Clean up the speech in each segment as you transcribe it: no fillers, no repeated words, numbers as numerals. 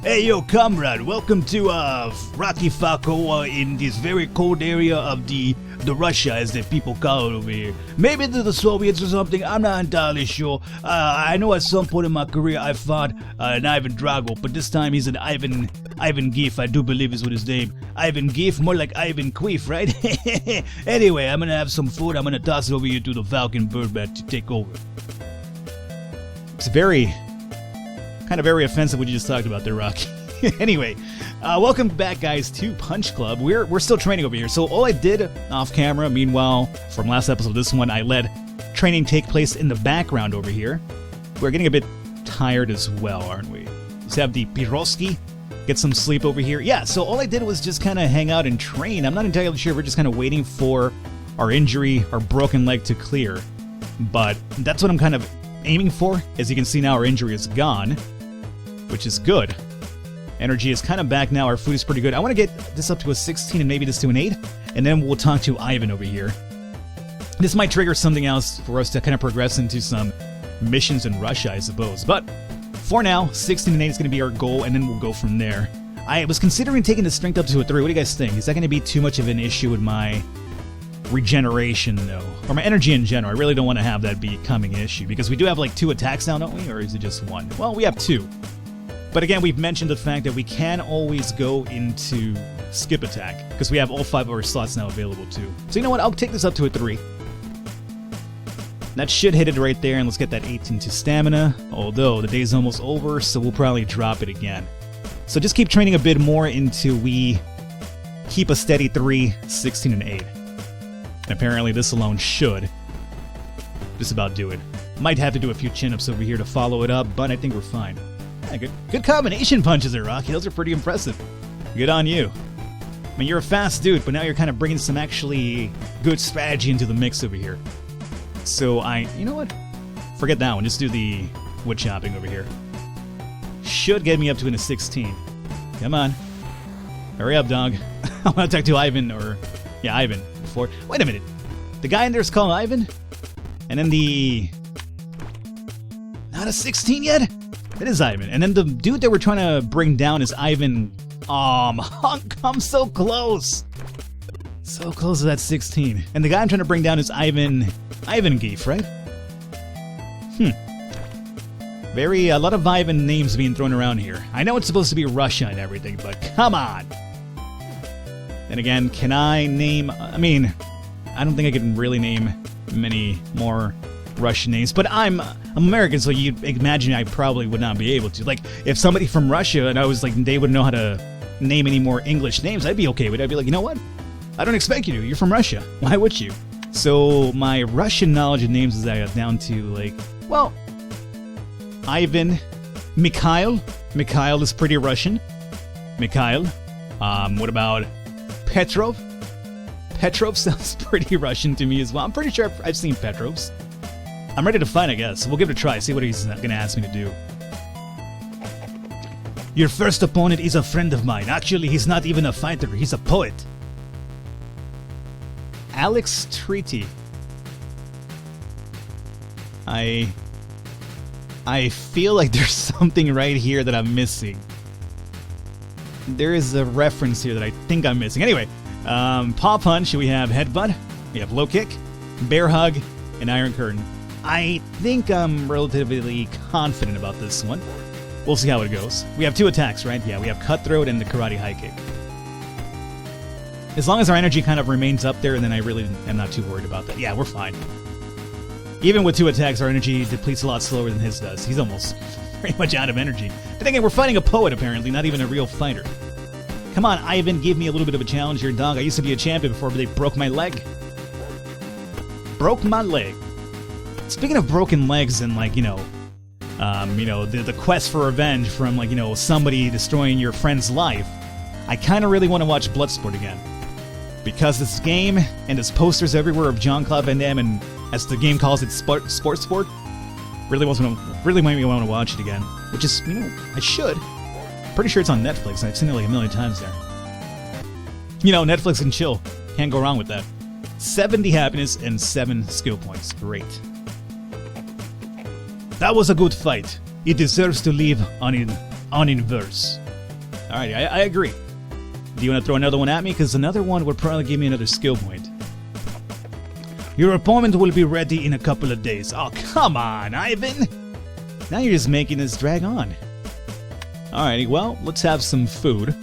Hey yo, comrade, welcome to Rocky Falco in this very cold area of the Russia, as the people call it over here. Maybe they're the Soviets or something, I'm not entirely sure. I know at some point in my career I fought an Ivan Drago, but this time he's an Ivan Gief, I do believe is what his name. Ivan Gief, more like Ivan Queef, right? Anyway, I'm gonna have some food, I'm gonna toss it over here to the Falcon Birdbat to take over. It's very offensive what you just talked about there, Rocky. Anyway, welcome back, guys, to Punch Club. We're still training over here. So all I did off camera, meanwhile, from last episode, this one, I let training take place in the background over here. We're getting a bit tired as well, aren't we? Let's have the Piroski, get some sleep over here. Yeah, so all I did was just kind of hang out and train. I'm not entirely sure. We're just kind of waiting for our injury, our broken leg to clear. But that's what I'm kind of aiming for. As you can see now, our injury is gone, which is good. Energy is kind of back now. Our food is pretty good. I want to get this up to a 16 and maybe this to an 8, and then we'll talk to Ivan over here. This might trigger something else for us to kind of progress into some missions in Russia, I suppose. But for now, 16 and 8 is going to be our goal, and then we'll go from there. I was considering taking the strength up to a 3. What do you guys think? Is that going to be too much of an issue with my regeneration, though? Or my energy in general? I really don't want to have that becoming an issue, because we do have like 2 attacks now, don't we? Or is it just 1? Well, we have 2. But again, we've mentioned the fact that we can always go into skip attack, because we have all 5 of our slots now available too. So you know what, I'll take this up to a 3. That should hit it right there, and let's get that 8 into stamina. Although, the day's almost over, so we'll probably drop it again. So just keep training a bit more until we keep a steady 3, 16, and 8. And apparently this alone should just about do it. Might have to do a few chin-ups over here to follow it up, but I think we're fine. Yeah, good combination punches there, Rocky. Those are pretty impressive. Good on you. I mean, you're a fast dude, but now you're kind of bringing some actually good strategy into the mix over here. So you know what? Forget that one. Just do the wood chopping over here. Should get me up to a 16. Come on. Hurry up, dog. I want to talk to Ivan, Ivan before. Wait a minute. The guy in there is called Ivan? And then not a 16 yet? It is Ivan. And then the dude that we're trying to bring down is Ivan. Hunk, I'm so close. So close to that 16. And the guy I'm trying to bring down is Ivan Gief, right? A lot of Ivan names being thrown around here. I know it's supposed to be Russia and everything, but come on. And again, can I name... I mean, I don't think I can really name many more Russian names, but I'm American, so you'd imagine I probably would not be able to. Like, if somebody from Russia, and I was like, they wouldn't know how to name any more English names, I'd be okay with it. I'd be like, you know what? I don't expect you to. You're from Russia. Why would you? So, my Russian knowledge of names is down to, like, well, Ivan, Mikhail. Mikhail is pretty Russian. Mikhail. What about Petrov? Petrov sounds pretty Russian to me as well. I'm pretty sure I've seen Petrovs. I'm ready to fight, I guess. We'll give it a try, see what he's going to ask me to do. Your first opponent is a friend of mine. Actually, he's not even a fighter. He's a poet. Alex Treaty. I feel like there's something right here that I'm missing. There is a reference here that I think I'm missing. Anyway, Paw Punch, we have Headbutt, we have Low Kick, Bear Hug, and Iron Curtain. I think I'm relatively confident about this one. We'll see how it goes. We have 2 attacks, right? Yeah, we have Cutthroat and the Karate High Kick. As long as our energy kind of remains up there, then I really am not too worried about that. Yeah, we're fine. Even with 2 attacks, our energy depletes a lot slower than his does. He's almost pretty much out of energy. But again, we're fighting a poet, apparently, not even a real fighter. Come on, Ivan, give me a little bit of a challenge here, dog. I used to be a champion before, but they broke my leg. Broke my leg. Speaking of broken legs and, like, the quest for revenge from, like, somebody destroying your friend's life, I kind of really want to watch Bloodsport again. Because this game, and there's posters everywhere of Jean-Claude Van Damme, and as the game calls it, sport, really made me want to watch it again. Which is, I should. Pretty sure it's on Netflix. I've seen it like a million times there. Netflix and chill. Can't go wrong with that. 70 happiness and 7 skill points. Great. That was a good fight. It deserves to live on in verse. Alright, I agree. Do you want to throw another one at me? Because another one would probably give me another skill point. Your opponent will be ready in a couple of days. Oh, come on, Ivan! Now you're just making this drag on. Alrighty, well, let's have some food.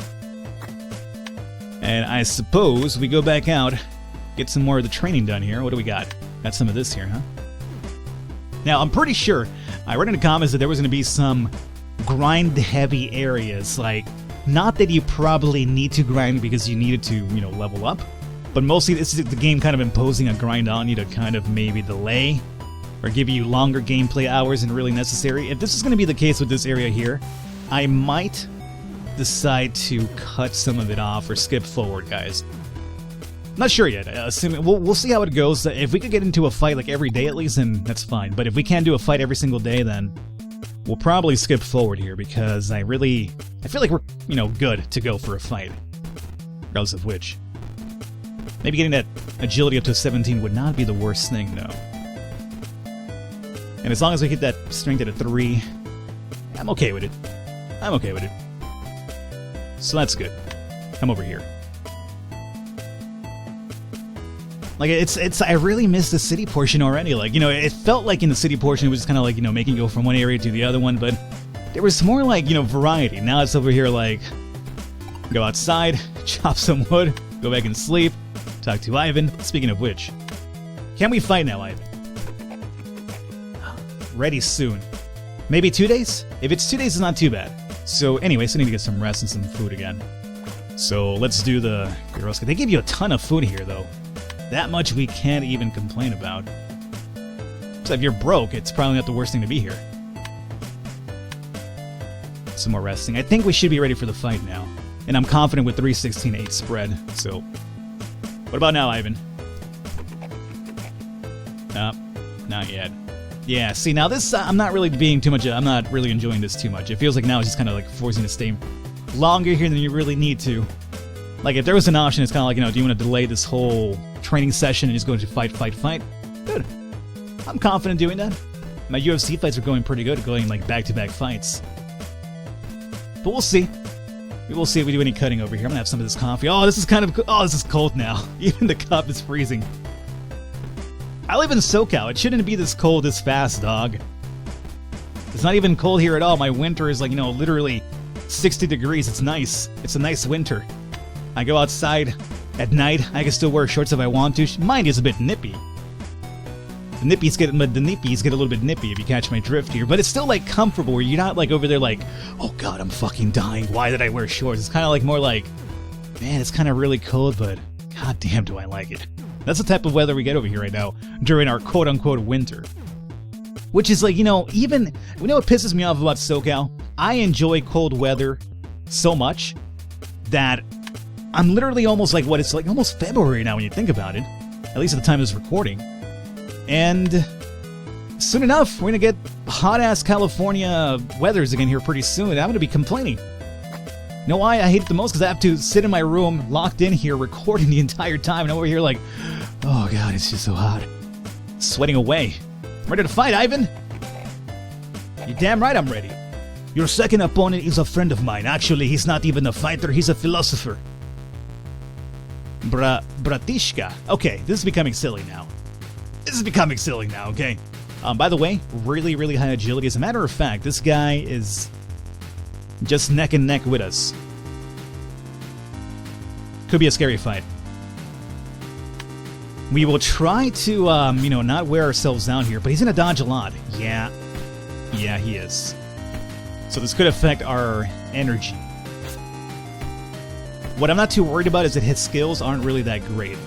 And I suppose we go back out, get some more of the training done here. What do we got? Got some of this here, huh? Now, I'm pretty sure, I read in the comments that there was going to be some grind-heavy areas. Like, not that you probably need to grind because you needed to, you know, level up. But mostly this is the game kind of imposing a grind on you to kind of maybe delay or give you longer gameplay hours than really necessary. If this is going to be the case with this area here, I might decide to cut some of it off or skip forward, guys. Not sure yet. Assuming we'll see how it goes. If we could get into a fight like every day at least, then that's fine. But if we can't do a fight every single day, then we'll probably skip forward here because I feel like we're, you know, good to go for a fight. Regardless of which. Maybe getting that agility up to 17 would not be the worst thing, though. And as long as we hit that strength at a 3, I'm okay with it. I'm okay with it. So that's good. Come over here. Like, I really miss the city portion already. Like, you know, it felt like in the city portion it was just kind of like, you know, making you go from one area to the other one, but there was more like, you know, variety. Now it's over here like, go outside, chop some wood, go back and sleep, talk to Ivan. Speaking of which, can we fight now, Ivan? Ready soon. Maybe 2 days? If it's 2 days, it's not too bad. So anyway, so I need to get some rest and some food again. So let's do the Gyroska. They give you a ton of food here, though. That much we can't even complain about. So if you're broke, it's probably not the worst thing to be here. Some more resting. I think we should be ready for the fight now. And I'm confident with 3:16-8 spread, so... What about now, Ivan? Not yet. Yeah, see, now this, I'm not really being too much, I'm not really enjoying this too much. It feels like now it's just kind of like forcing to stay longer here than you really need to. Like, if there was an option, it's kind of like, you know, do you want to delay this whole training session and just go into fight? Good. I'm confident doing that. My UFC fights are going pretty good, going like back-to-back fights. But we'll see. We'll see if we do any cutting over here. I'm gonna have some of this coffee. Oh, this is kind of, oh, this is cold now. Even the cup is freezing. I live in SoCal. It shouldn't be this cold this fast, dog. It's not even cold here at all. My winter is like, you know, literally 60 degrees. It's nice. It's a nice winter. I go outside at night. I can still wear shorts if I want to. Mine is a bit nippy. The nippies get a little bit nippy if you catch my drift here, but it's still like comfortable where you're not like over there like, oh god, I'm fucking dying. Why did I wear shorts? It's kind of like more like, man, it's kind of really cold, but god damn do I like it. That's the type of weather we get over here right now during our quote-unquote winter. Which is like, you know, even, you know what pisses me off about SoCal? I enjoy cold weather so much that I'm literally almost like, what, it's like almost February now when you think about it. At least at the time of this recording. And soon enough, we're going to get hot-ass California weathers again here pretty soon. I'm going to be complaining. You know why I hate it the most? Because I have to sit in my room, locked in here, recording the entire time. And I'm over here like, oh god, it's just so hot. Sweating away. I'm ready to fight, Ivan. You're damn right I'm ready. Your second opponent is a friend of mine. Actually, he's not even a fighter, he's a philosopher. Bratishka. Okay, this is becoming silly now. Okay? By the way, really, really high agility. As a matter of fact, this guy is just neck and neck with us. Could be a scary fight. We will try to, you know, not wear ourselves down here, but he's gonna dodge a lot. Yeah, he is. So this could affect our energy. What I'm not too worried about is that his skills aren't really that great.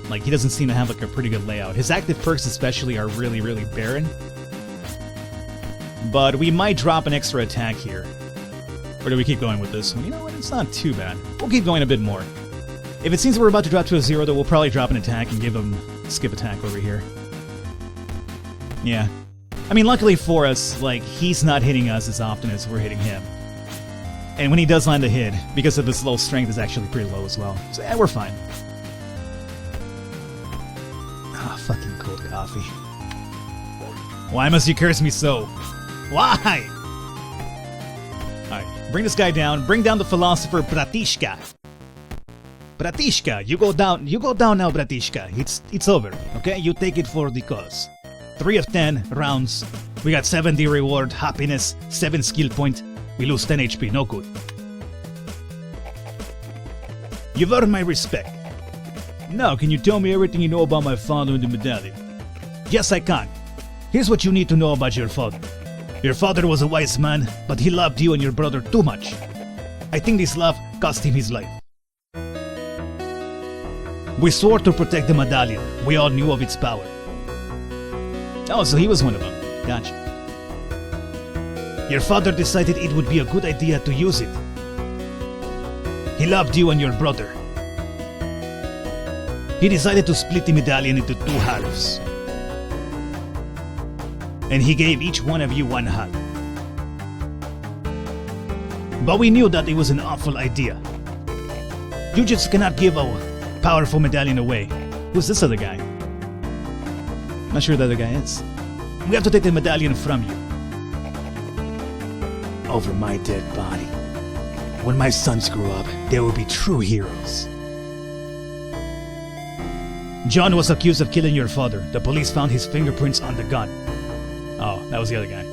Like, he doesn't seem to have, like, a pretty good layout. His active perks especially are really, really barren. But we might drop an extra attack here. Or do we keep going with this one? You know what? It's not too bad. We'll keep going a bit more. If it seems we're about to drop to a 0, though, we'll probably drop an attack and give him a skip attack over here. Yeah. I mean, luckily for us, like, he's not hitting us as often as we're hitting him. And when he does land a hit, because of his low strength, is actually pretty low as well. So, yeah, we're fine. Ah, fucking cold coffee. Why must you curse me so? Why? Alright, Bring this guy down. Bring down the philosopher Bratishka. Bratishka, you go down now, Bratishka. It's over, okay? You take it for the cause. 3 of 10 rounds. We got 70 reward, happiness, 7 skill point. We lose 10 HP, no good. You've earned my respect. Now, can you tell me everything you know about my father and the medallion? Yes, I can. Here's what you need to know about your father. Your father was a wise man, but he loved you and your brother too much. I think this love cost him his life. We swore to protect the medallion. We all knew of its power. Oh, so he was one of them. Gotcha. Your father decided it would be a good idea to use it. He loved you and your brother. He decided to split the medallion into 2 halves. And he gave each one of you 1 half. But we knew that it was an awful idea. You just cannot give a powerful medallion away. Who's this other guy? Not sure who the other guy is. We have to take the medallion from you. Over my dead body. When my sons grow up, they will be true heroes. John was accused of killing your father. The police found his fingerprints on the gun. Oh, that was the other guy.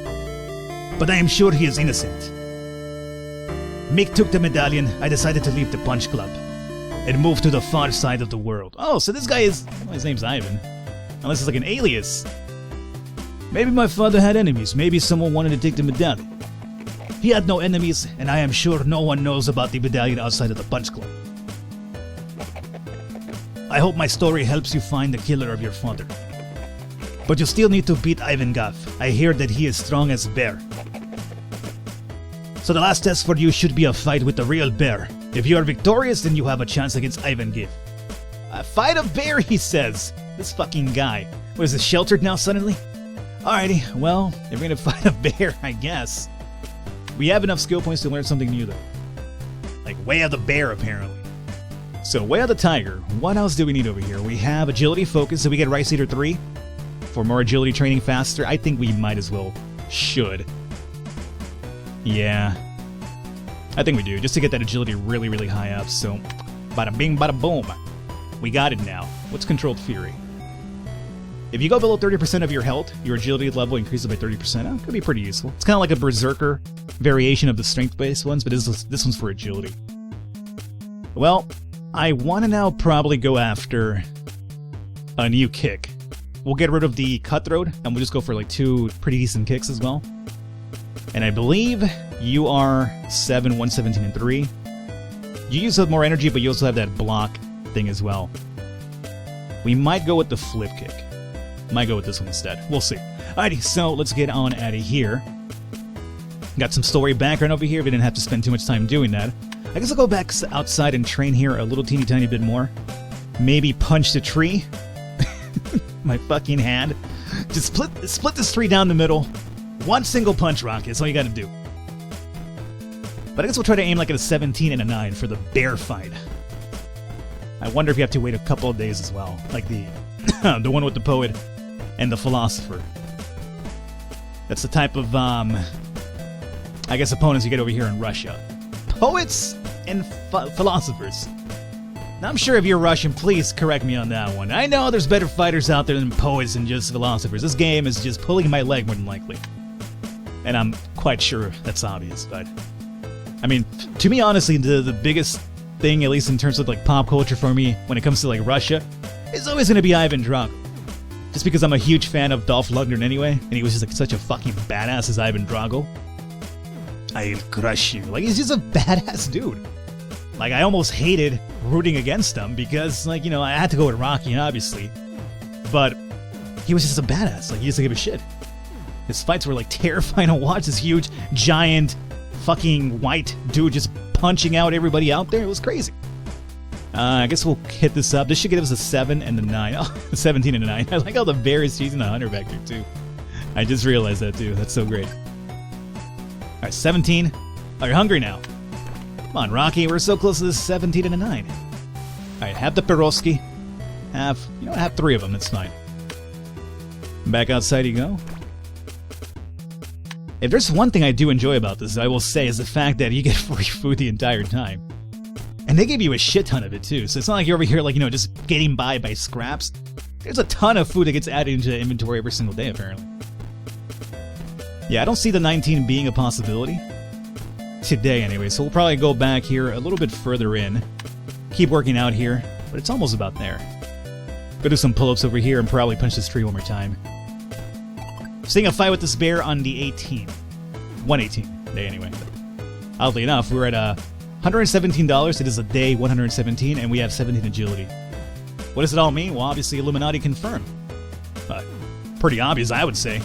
But I am sure he is innocent. Mick took the medallion. I decided to leave the Punch Club and move to the far side of the world. Oh, so this guy is... well, his name's Ivan. Unless it's like an alias. Maybe my father had enemies. Maybe someone wanted to take the medallion. He had no enemies, and I am sure no one knows about the medallion outside of the Punch Club. I hope my story helps you find the killer of your father. But you still need to beat Ivan Gaff. I hear that he is strong as a bear. So the last test for you should be a fight with the real bear. If you are victorious, then you have a chance against Ivan Gaff. A fight a bear, he says. This fucking guy. What is this, sheltered now suddenly? Alrighty, well, if we're gonna fight a bear, I guess. We have enough skill points to learn something new though. Like Way of the Bear, apparently. So, Way of the Tiger. What else do we need over here? We have Agility Focus, so we get Rice Eater 3. For more agility training faster. I think we might as well should. Yeah. I think we do, just to get that agility really, really high up. So, bada bing, bada boom. We got it now. What's Controlled Fury? If you go below 30% of your health, your agility level increases by 30%. Oh, could be pretty useful. It's kind of like a Berserker variation of the strength-based ones, but this one's for agility. Well, I want to now probably go after a new kick. We'll get rid of the Cutthroat, and we'll just go for like 2 pretty decent kicks as well. And I believe you are 7, 117, and 3. You use up more energy, but you also have that block thing as well. We might go with the Flip Kick. Might go with this one instead. We'll see. Alrighty, so let's get on out of here. Got some story background over here. We didn't have to spend too much time doing that. I guess I'll go back outside and train here a little teeny tiny bit more. Maybe punch the tree. My fucking hand. Just split this tree down the middle. One single punch, Rocket. That's all you gotta do. But I guess we'll try to aim like at a 17 and a 9 for the bear fight. I wonder if you have to wait a couple of days as well. Like the the one with the poet and the philosopher. That's the type of, I guess, opponents you get over here in Russia. Poets and philosophers. Now, I'm sure if you're Russian, please correct me on that one. I know there's better fighters out there than poets and just philosophers. This game is just pulling my leg more than likely. And I'm quite sure that's obvious, but... I mean, to me, honestly, the biggest thing, at least in terms of like pop culture for me, when it comes to like Russia, is always going to be Ivan Drago. Just because I'm a huge fan of Dolph Lundgren anyway, and he was just like such a fucking badass as Ivan Drago. I'll crush you. Like, he's just a badass dude. Like, I almost hated rooting against him because, like, you know, I had to go with Rocky, obviously. But he was just a badass. Like, he just didn't give a shit. His fights were, like, terrifying to watch. This huge, giant, fucking white dude just punching out everybody out there. It was crazy. I guess we'll hit this up. This should get us a 7 and a 9. Oh, a 17 and a 9. I like how the bear is chasing the hunter back there, too. I just realized that, too. That's so great. Alright, 17. Oh, you're hungry now. Come on, Rocky. We're so close to this 17 and a 9. Alright, have the Peroski. Have 3 of them. That's fine. Back outside you go. If there's one thing I do enjoy about this, I will say, is the fact that you get free food the entire time. And they give you a shit ton of it too, so it's not like you're over here like, you know, just getting by scraps. There's a ton of food that gets added into the inventory every single day, apparently. Yeah, I don't see the 19 being a possibility. Today, anyway, so we'll probably go back here a little bit further in. Keep working out here, but it's almost about there. Go do some pull-ups over here and probably punch this tree one more time. Seeing a fight with this bear on the 18th. 118 day, anyway. Oddly enough, we're at $117. It is a day 117, and we have 17 agility. What does it all mean? Well, obviously, Illuminati confirmed. Pretty obvious, I would say.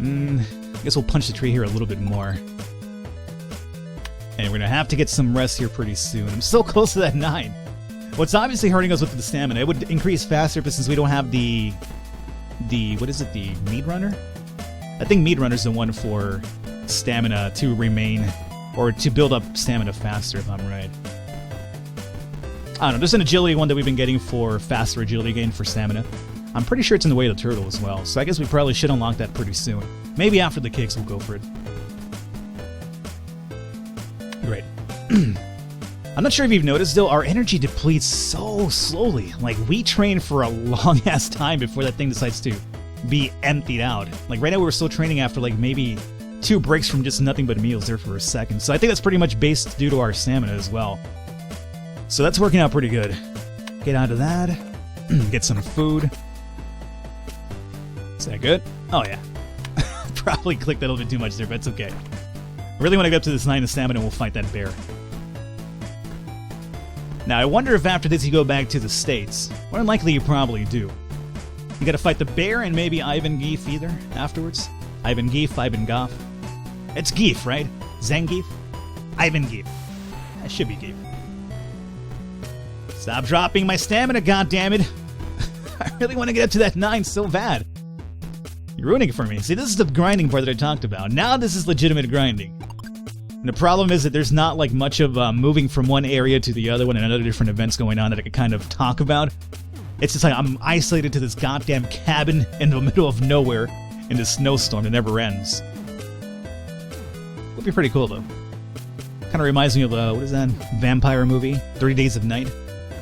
I guess we'll punch the tree here a little bit more. And we're gonna have to get some rest here pretty soon. I'm so close to that 9. What's obviously hurting us with the stamina. It would increase faster, but since we don't have the what is it? The Meat Runner? I think Meat Runner's the one for stamina to remain, or to build up stamina faster, if I'm right. I don't know, there's an agility one that we've been getting for faster agility gain for stamina. I'm pretty sure it's in the way of the turtle as well, so I guess we probably should unlock that pretty soon. Maybe after the kicks we'll go for it. Great. I'm not sure if you've noticed though, our energy depletes so slowly. Like, we train for a long ass time before that thing decides to be emptied out. Like right now we're still training after like maybe 2 breaks from just nothing but meals there for a second. So I think that's pretty much based due to our stamina as well. So that's working out pretty good. Get out of that. Get some food. Is that good? Oh yeah. Probably clicked that a little bit too much there, but it's okay. I really want to get up to this 9 of stamina and we'll fight that bear. Now, I wonder if after this you go back to the States. More than likely you probably do. You gotta fight the bear and maybe Ivan Geef either afterwards. Ivan Geef, Ivan Goff. It's Geef, right? Zangief? Ivan Geef. That should be Geef. Stop dropping my stamina, goddammit! I really want to get up to that 9 so bad. You're ruining it for me. See, this is the grinding part that I talked about. Now this is legitimate grinding. And the problem is that there's not like much of moving from one area to the other one and other different events going on that I could kind of talk about. It's just like I'm isolated to this goddamn cabin in the middle of nowhere in this snowstorm that never ends. Would be pretty cool though. Kind of reminds me of, what is that, vampire movie? 30 Days of Night?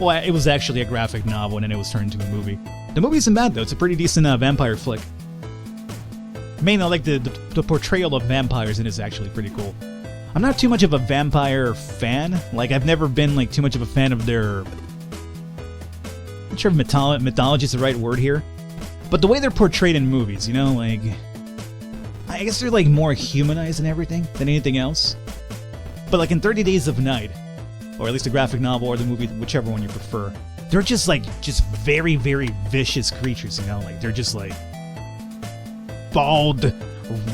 Well, it was actually a graphic novel and then it was turned into a movie. The movie isn't bad though, it's a pretty decent vampire flick. Mainly, I like the portrayal of vampires in it is actually pretty cool. I'm not too much of a vampire fan. Like, I've never been like too much of a fan of their... I'm not sure if mythology is the right word here. But the way they're portrayed in movies, you know, like... I guess they're like more humanized and everything than anything else. But like in 30 Days of Night, or at least the graphic novel or the movie, whichever one you prefer, they're just like, very, very vicious creatures, you know? Like, they're just like... bald,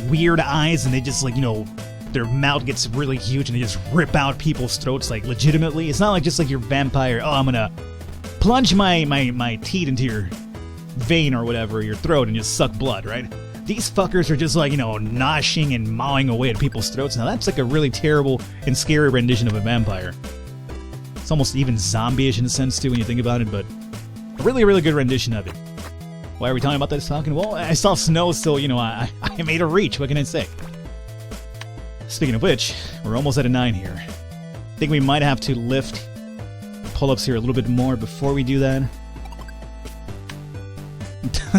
weird eyes, and they just like, you know, their mouth gets really huge and they just rip out people's throats like legitimately. It's not like just like your vampire, oh, I'm gonna plunge my teeth into your vein or whatever, your throat, and just suck blood, right? These fuckers are just like, you know, gnashing and mawing away at people's throats. Now that's like a really terrible and scary rendition of a vampire. It's almost even zombie-ish in a sense too when you think about it, but a really, really good rendition of it. Why are we talking about this talking? Well, I saw snow, so, you know, I made a reach. What can I say? Speaking of which, we're almost at a 9 here. I think we might have to lift pull-ups here a little bit more before we do that.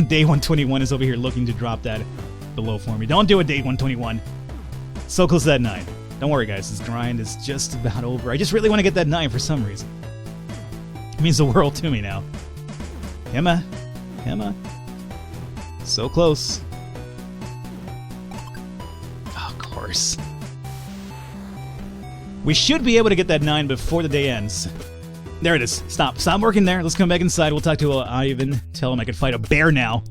Day 121 is over here looking to drop that below for me. Don't do it, Day 121. So close to that 9. Don't worry, guys. This grind is just about over. I just really want to get that 9 for some reason. It means the world to me now. Emma. Emma. So close. Oh, of course. We should be able to get that 9 before the day ends. There it is. Stop working there. Let's come back inside. We'll talk to Ivan. Tell him I can fight a bear now.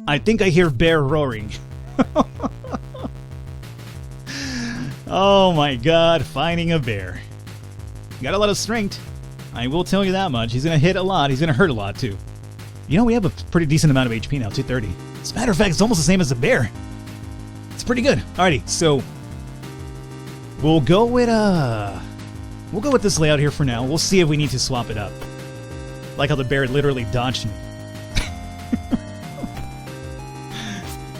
I think I hear bear roaring. Oh my god, fighting a bear. Got a lot of strength. I will tell you that much. He's going to hit a lot. He's going to hurt a lot, too. You know, we have a pretty decent amount of HP now, 230. As a matter of fact, it's almost the same as a bear. It's pretty good. Alrighty, so... We'll go with this layout here for now. We'll see if we need to swap it up. Like how the bear literally dodged me.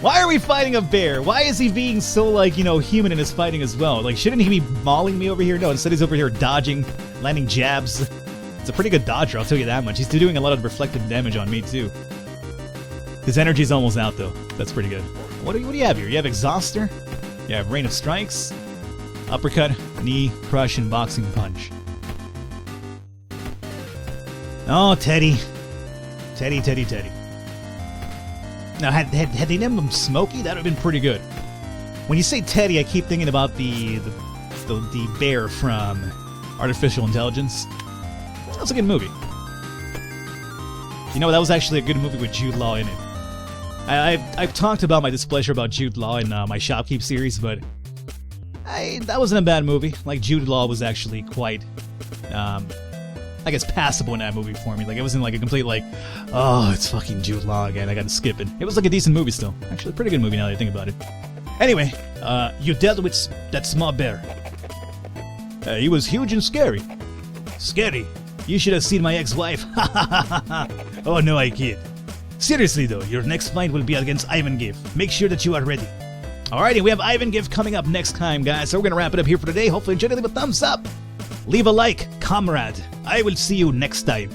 Why are we fighting a bear? Why is he being so, like, you know, human in his fighting as well? Like, shouldn't he be mauling me over here? No, instead he's over here dodging, landing jabs. It's a pretty good dodger, I'll tell you that much. He's doing a lot of reflective damage on me, too. His energy's almost out, though. That's pretty good. What do you have here? You have Exhauster? You have Rain of Strikes, Uppercut, Knee, Crush, and Boxing Punch. Oh, Teddy. Teddy. Now, had they named him Smokey, that would have been pretty good. When you say Teddy, I keep thinking about the bear from Artificial Intelligence. That's a good movie. You know, that was actually a good movie with Jude Law in it. I've talked about my displeasure about Jude Law in my Shopkeep series, but that wasn't a bad movie. Like, Jude Law was actually quite, I guess, passable in that movie for me. Like, it wasn't like a complete, like, oh, it's fucking Jude Law again, I gotta skip it. It was like a decent movie still. Actually, a pretty good movie now that I think about it. Anyway, you dealt with that small bear. He was huge and scary. Scary? You should have seen my ex-wife. Oh, no, I kid. Seriously, though, your next fight will be against Ivan Giff. Make sure that you are ready. Alrighty, we have Ivan Giff coming up next time, guys. So we're gonna wrap it up here for today. Hopefully, enjoy it. Leave a thumbs up. Leave a like, comrade. I will see you next time.